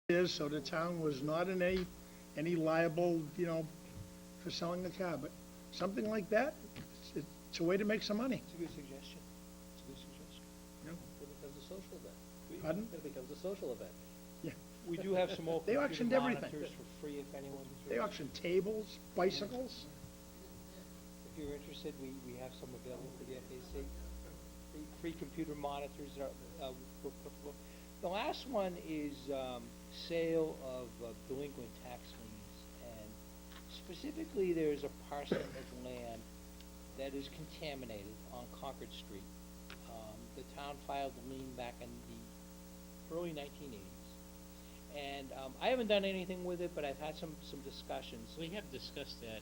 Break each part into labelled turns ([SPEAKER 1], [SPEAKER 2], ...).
[SPEAKER 1] is, so the town was not in any liable, for selling the car, but something like that, it's a way to make some money.
[SPEAKER 2] It's a good suggestion. It's a good suggestion.
[SPEAKER 1] Yeah.
[SPEAKER 3] It becomes a social event.
[SPEAKER 1] Pardon?
[SPEAKER 3] It becomes a social event.
[SPEAKER 1] Yeah,
[SPEAKER 2] We do have some open
[SPEAKER 1] They
[SPEAKER 2] computer
[SPEAKER 1] auctioned everything.
[SPEAKER 2] monitors for free if anyone.
[SPEAKER 1] they auction tables, bicycles.
[SPEAKER 2] If you're interested, we have some available for the FAC. Free computer monitors are. The last one is sale of delinquent tax liens, and specifically there's a parcel of land that is contaminated on Concord Street. The town filed the lien back in the early 1980s, and I haven't done anything with it, but I've had some discussions.
[SPEAKER 4] We have discussed that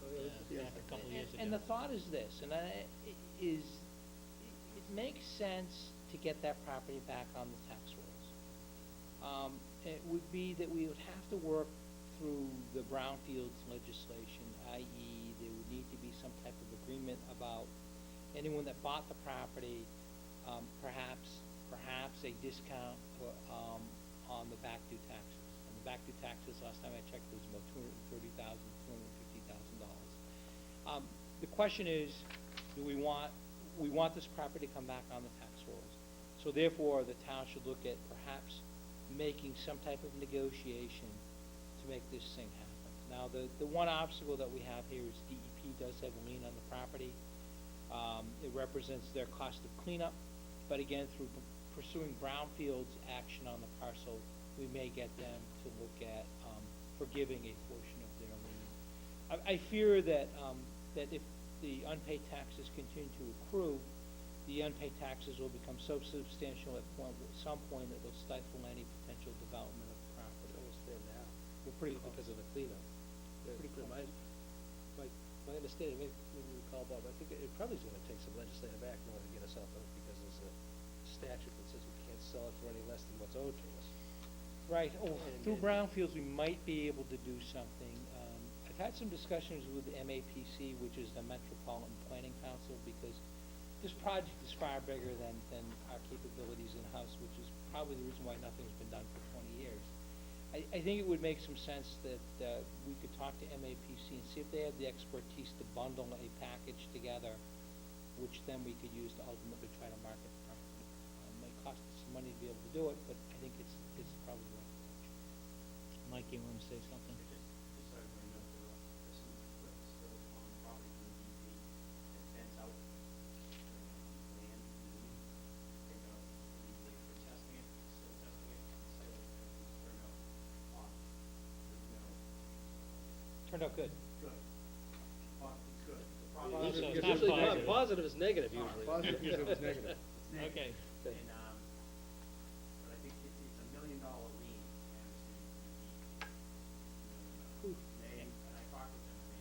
[SPEAKER 4] back a couple years ago.
[SPEAKER 2] And the thought is this, it makes sense to get that property back on the tax rolls. It would be that we would have to work through the brownfields legislation, i.e. there would need to be some type of agreement about anyone that bought the property, perhaps a discount on the back due taxes. And the back due taxes, last time I checked, was about $230,000, $250,000. The question is, do we want this property to come back on the tax rolls? So therefore, the town should look at perhaps making some type of negotiation to make this thing happen. Now, the one obstacle that we have here is DEP does have a lien on the property. It represents their cost of cleanup, but again, through pursuing brownfields action on the parcel, we may get them to look at forgiving a portion of their lien. I fear that if the unpaid taxes continue to accrue, the unpaid taxes will become so substantial at some point that they'll stifle any potential development of the property.
[SPEAKER 3] Almost there now.
[SPEAKER 2] We're pretty close.
[SPEAKER 3] Because of the cleanup.
[SPEAKER 2] Pretty close.
[SPEAKER 3] My understanding, maybe you recall, Bob, I think it probably is gonna take some legislative act in order to get us off of it, because there's a statute that says we can't sell it for any less than what's owed to us.
[SPEAKER 2] Right, through brownfields, we might be able to do something. I've had some discussions with the MAPC, which is the Metropolitan Planning Council, because this project is far bigger than our capabilities in-house, which is probably the reason why nothing's been done for 20 years. I think it would make some sense that we could talk to MAPC and see if they have the expertise to bundle a package together, which then we could use to ultimately try to market the property. It might cost us some money to be able to do it, but I think it's probably the right approach.
[SPEAKER 4] Mike, you want to say something?
[SPEAKER 2] Turned out good.
[SPEAKER 5] Good. It's good. The
[SPEAKER 4] So it's
[SPEAKER 3] Usually
[SPEAKER 4] not
[SPEAKER 3] not
[SPEAKER 4] positive.
[SPEAKER 3] positive is negative usually.
[SPEAKER 1] Positive usually is negative.
[SPEAKER 4] Okay.
[SPEAKER 5] And, but I think it's $1 million lien, I understand, from the DEP. And I talked with them, they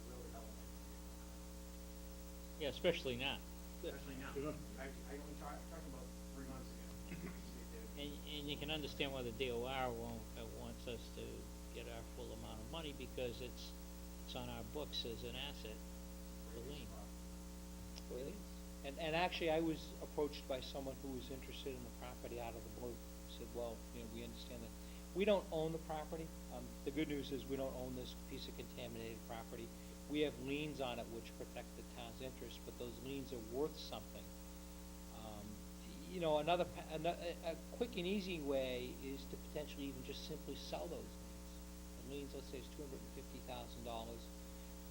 [SPEAKER 5] really helped me.
[SPEAKER 4] Yeah, especially now.
[SPEAKER 5] Especially now.
[SPEAKER 1] Sure.
[SPEAKER 5] I only talked about 3 months ago.
[SPEAKER 4] And you can understand why the DOR wants us to get our full amount of money, because it's on our books as an asset, the lien.
[SPEAKER 3] Really?
[SPEAKER 2] And actually, I was approached by someone who was interested in the property out of the blue. Said, well, we understand that. We don't own the property. The good news is we don't own this piece of contaminated property. We have liens on it which protect the town's interest, but those liens are worth something. A quick and easy way is to potentially even just simply sell those liens. The liens, let's say, is $250,000.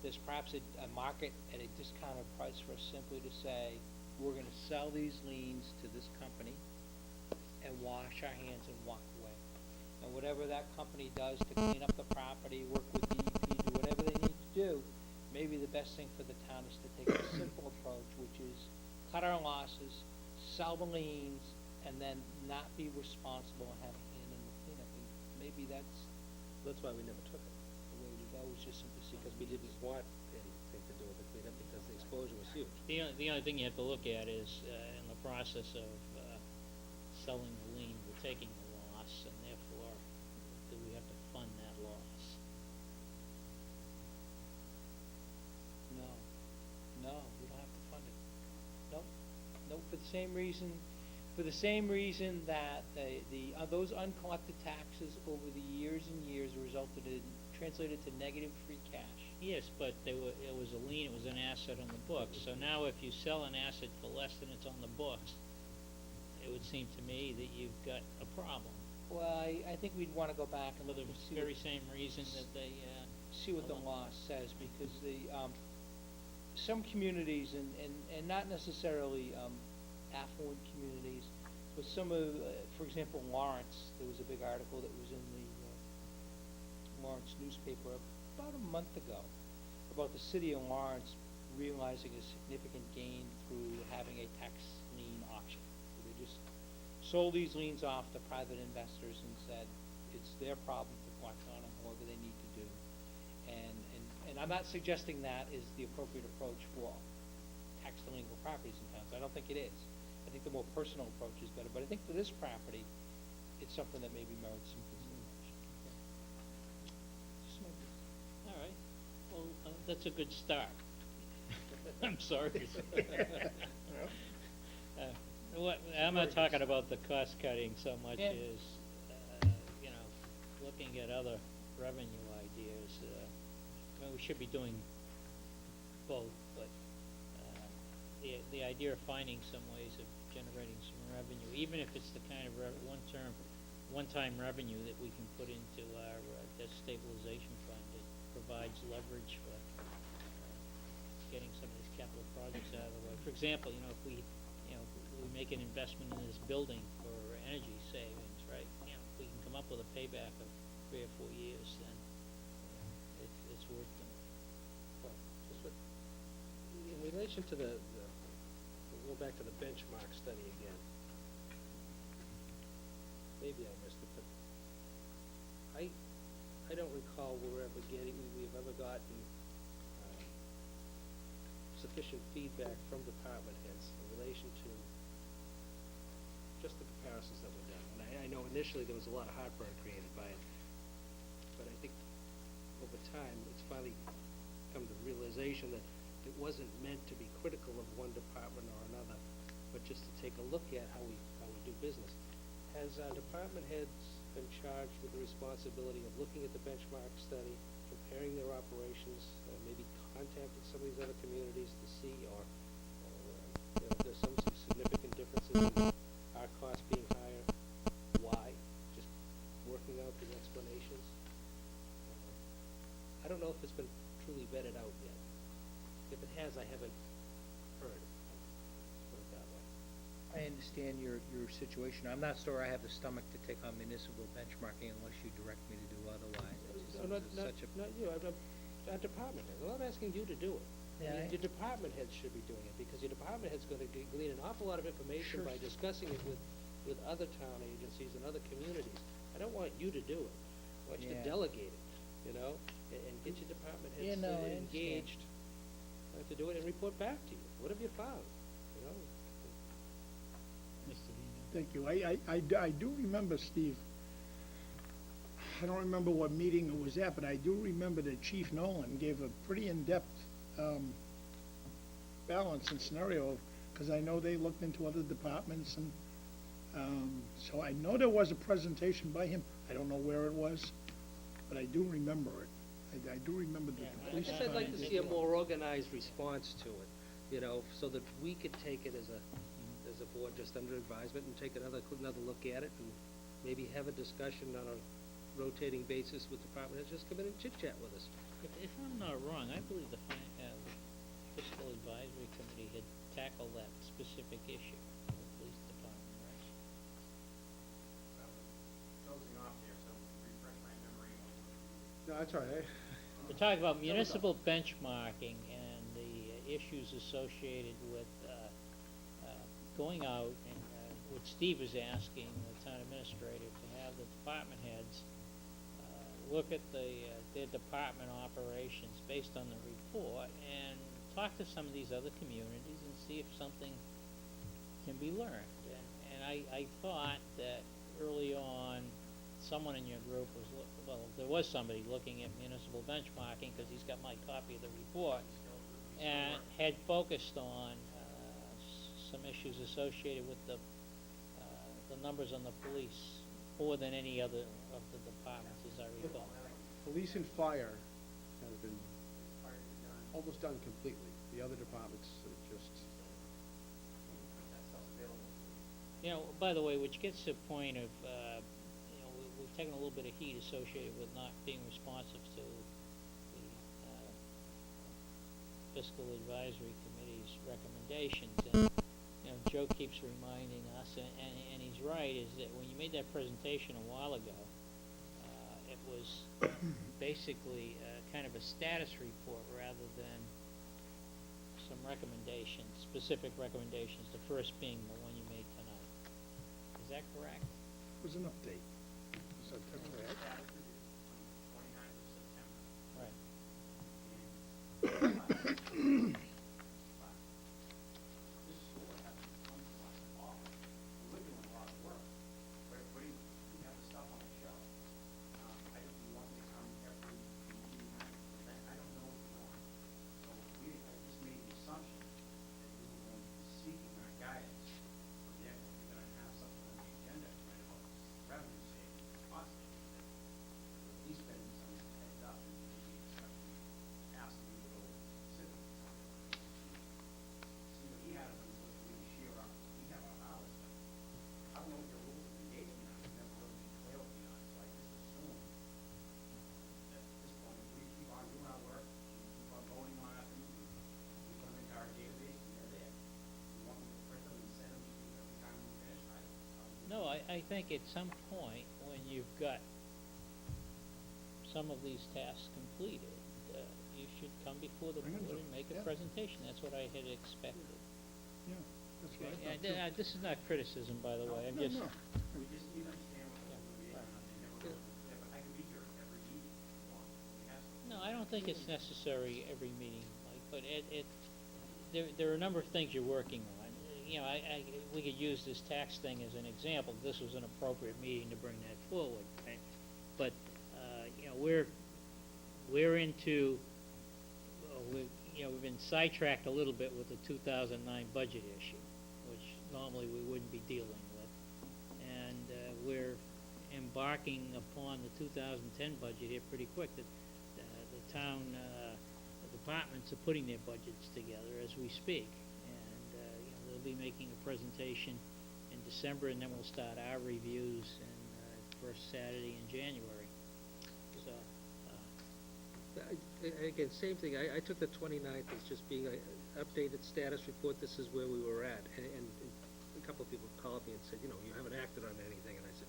[SPEAKER 2] There's perhaps a market at a discounted price for us simply to say, we're gonna sell these liens to this company and wash our hands and walk away. And whatever that company does to clean up the property, work with DEP, do whatever they need to do, maybe the best thing for the town is to take a simple approach, which is cut our losses, sell the liens, and then not be responsible and have a hand in the cleanup. And maybe that's
[SPEAKER 3] That's why we never took it,
[SPEAKER 2] the way to go, is just simply
[SPEAKER 3] because we didn't want anything to do with the cleanup, because the exposure was huge.
[SPEAKER 4] The only thing you have to look at is, in the process of selling the lien, we're taking the loss, and therefore, do we have to fund that loss?
[SPEAKER 2] No, we don't have to fund it. No, for the same reason that those uncollected taxes over the translated to negative free cash.
[SPEAKER 4] Yes, but it was a lien, it was an asset on the books, so now if you sell an asset for less than it's on the books, it would seem to me that you've got a problem.
[SPEAKER 2] Well, I think we'd wanna go back and
[SPEAKER 4] For
[SPEAKER 2] look
[SPEAKER 4] the
[SPEAKER 2] and see
[SPEAKER 4] very
[SPEAKER 2] what,
[SPEAKER 4] same reason that they,
[SPEAKER 2] see what the law says, because some communities, and not necessarily, affluent communities, but some of, for example, Lawrence, there was a big article that was in the, Lawrence newspaper about a month ago, about the city of Lawrence realizing a significant gain through having a tax lien auction. They just sold these liens off to private investors and said, it's their problem to collect on them, whatever they need to do. And I'm not suggesting that is the appropriate approach for tax delinquent properties in towns. I don't think it is. I think the more personal approach is better, but I think for this property, it's something that maybe merits some consideration. Just maybe.
[SPEAKER 4] all right, well, that's a good start. I'm sorry. I'm not talking about the cost cutting so much
[SPEAKER 2] Yeah.
[SPEAKER 4] as, you know, looking at other revenue ideas. I mean, we should be doing both, but, the idea of finding some ways of generating some revenue, even if it's the kind of one-time revenue that we can put into our, debt stabilization fund that provides leverage for, getting some of these capital projects out of the way. For example, you know, if we make an investment in this building for energy savings, right? You know, if we can come up with a payback of 3 or 4 years, then, it's worth doing.
[SPEAKER 3] Well, just what, in relation to we'll go back to the benchmark study again. Maybe I missed it, but I don't recall we've ever gotten sufficient feedback from department heads in relation to just the comparisons that were done. And I know initially there was a lot of heartburn created by it, but I think over time, it's finally come to the realization that it wasn't meant to be critical of one department or another, but just to take a look at how we do business. Has department heads been charged with the responsibility of looking at the benchmark study, comparing their operations, maybe contacting some of these other communities to see, or you know, if there's some significant differences in our costs being higher, why? Just working out the explanations. I don't know if it's been truly vetted out yet. If it has, I haven't heard it. Put it that way.
[SPEAKER 2] I understand your situation. I'm not sure I have the stomach to take on municipal benchmarking unless you direct me to do otherwise.
[SPEAKER 3] No, not you, our department heads. I'm not asking you to do it.
[SPEAKER 2] Yeah,
[SPEAKER 3] Your department heads should be doing it, because your department head's gonna glean an awful lot of information
[SPEAKER 2] Sure.
[SPEAKER 3] by discussing it with other town agencies and other communities. I don't want you to do it. I want you to
[SPEAKER 2] Yeah.
[SPEAKER 3] delegate it, you know, and get your department
[SPEAKER 2] Yeah,
[SPEAKER 3] heads
[SPEAKER 2] no, I understand.
[SPEAKER 3] engaged to do it and report back to you. What have you found, you know?
[SPEAKER 4] Mr. Dino?
[SPEAKER 1] Thank you. I do remember, Steve, I don't remember what meeting it was at, but I do remember that Chief Nolan gave a pretty in-depth balance and scenario, because I know they looked into other departments, and so I know there was a presentation by him. I don't know where it was, but I do remember it. I do remember that
[SPEAKER 4] Yeah,
[SPEAKER 1] the
[SPEAKER 3] I
[SPEAKER 1] police
[SPEAKER 3] guess I'd like to
[SPEAKER 1] department
[SPEAKER 3] see a
[SPEAKER 1] did-
[SPEAKER 3] more organized response to it, you know, so that we could take it as a board just under advisement and take another look at it, and maybe have a discussion on a rotating basis with department heads. Just come in and chit-chat with us.
[SPEAKER 4] If I'm not wrong, I believe the fiscal advisory committee had tackled that specific issue, the police department, right?
[SPEAKER 5] I was dozing off there, so refresh my memory on what
[SPEAKER 3] No, that's all right.
[SPEAKER 4] We're talking about municipal benchmarking and the issues associated with, going out and, what Steve is asking the town administrator to have the department heads, look at their department operations based on the report and talk to some of these other communities and see if something can be learned. And I thought that early on, someone in your group was, there was somebody looking at municipal benchmarking, because he's got my copy of the report, and had focused on, some issues associated with the numbers on the police more than any other of the departments, as I recall.
[SPEAKER 6] Police and fire has been
[SPEAKER 5] Prior to done,
[SPEAKER 6] almost done completely. The other departments are just,
[SPEAKER 5] that stuff's available.
[SPEAKER 4] You know, by the way, which gets to the point of, we've taken a little bit of heat associated with not being responsive to the fiscal advisory committee's recommendations. And, Joe keeps reminding us, and he's right, is that when you made that presentation a while ago, it was basically kind of a status report rather than some recommendations, specific recommendations, the first being the one you made tonight. Is that correct?
[SPEAKER 1] It was an update. Is that correct?
[SPEAKER 5] That was produced on the 29th of September.
[SPEAKER 4] Right.
[SPEAKER 5] And this school hasn't come to us at all. We're doing a lot of work. We have the stuff on the shelf. I don't, you want me to come every meeting, I don't know what you want. So I just made the assumption that you were going to be seeking our guidance. For example, if you're gonna have something on the agenda tonight about revenue savings, cost savings, that at least been some heads up and maybe expect me, ask me to go specifically talk about it. See what he has on his list, we share our, we have our hours, but I don't know what your rules of engagement are, I've never really been clear with me on it, so I just assume that at this point, we keep on doing our work, we keep on voting on our things, we put them into our database, and they're there. You want me to print them and send them to you every time we finish,
[SPEAKER 4] No, I think at some point, when you've got some of these tasks completed, you should come before the
[SPEAKER 1] Bring 'em
[SPEAKER 4] board
[SPEAKER 1] to-
[SPEAKER 4] and make a
[SPEAKER 1] yeah.
[SPEAKER 4] presentation. That's what I had expected.
[SPEAKER 1] Yeah, that's what I
[SPEAKER 4] Yeah,
[SPEAKER 1] thought too.
[SPEAKER 4] This is not criticism, by the way, I'm
[SPEAKER 1] No,
[SPEAKER 4] just,
[SPEAKER 1] no.
[SPEAKER 5] We just need to understand what the liaison is, and never really clear, but I can be here every meeting if you want, we have to.
[SPEAKER 4] no, I don't think it's necessary every meeting, Mike, but there are a number of things you're working on. We could use this tax thing as an example. This was an appropriate meeting to bring that forward, right? But, we're into, we've been sidetracked a little bit with the 2009 budget issue, which normally we wouldn't be dealing with. And, we're embarking upon the 2010 budget here pretty quick. The town, departments are putting their budgets together as we speak. And, they'll be making a presentation in December, and then we'll start our reviews in, first Saturday in January. So,
[SPEAKER 3] Again, same thing, I took the 29th as just being an updated status report, this is where we were at. And a couple of people called me and said, you haven't acted on anything, and I said,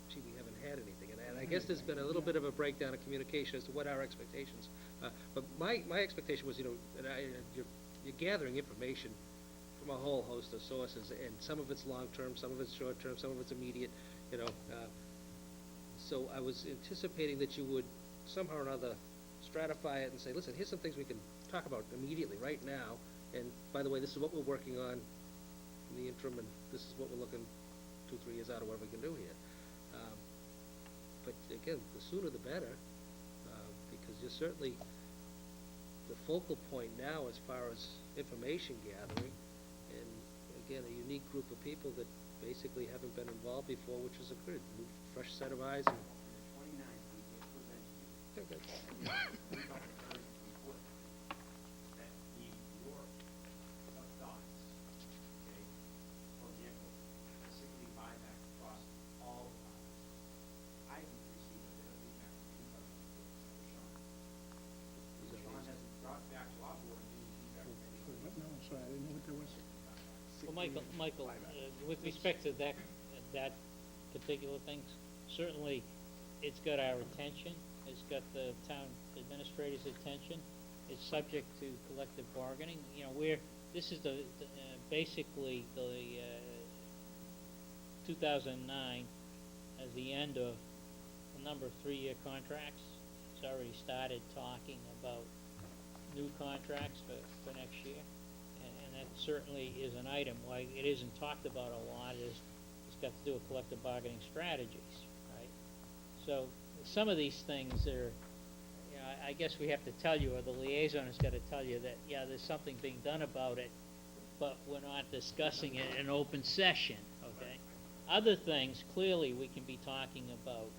[SPEAKER 3] gee, we haven't had anything. And I guess there's been a little bit of a breakdown of communication as to what our expectations. But my expectation was, you're gathering information from a whole host of sources, and some of it's long-term, some of it's short-term, some of it's immediate, So I was anticipating that you would somehow or another stratify it and say, listen, here's some things we can talk about immediately, right now, and by the way, this is what we're working on in the interim, and this is what we're looking 2-3 years out, or whatever we can do here. But again, the sooner the better, because you're certainly the focal point now as far as information gathering, and again, a unique group of people that basically haven't been involved before, which is a good, fresh set of eyes.
[SPEAKER 5] On the 29th, we did present to you, we felt it very important that your thoughts, okay? For example, the sick leave buyback across all departments. I haven't received a bit of feedback from anybody except for Sean. Sean hasn't brought back to our board any feedback from
[SPEAKER 1] For
[SPEAKER 5] anybody.
[SPEAKER 1] what now? I'm sorry, I didn't know what there was.
[SPEAKER 4] well, Michael, with respect to that particular things, certainly it's got our attention, it's got the town administrator's attention, it's subject to collective bargaining. This is basically the 2009 as the end of a number of 3-year contracts. It's already started talking about new contracts for next year. And that certainly is an item. Why it isn't talked about a lot is it's got to do with collective bargaining strategies, right? So some of these things are, I guess we have to tell you, or the liaison has got to tell you that, yeah, there's something being done about it, but we're not discussing it in open session, okay? Other things, clearly, we can be talking about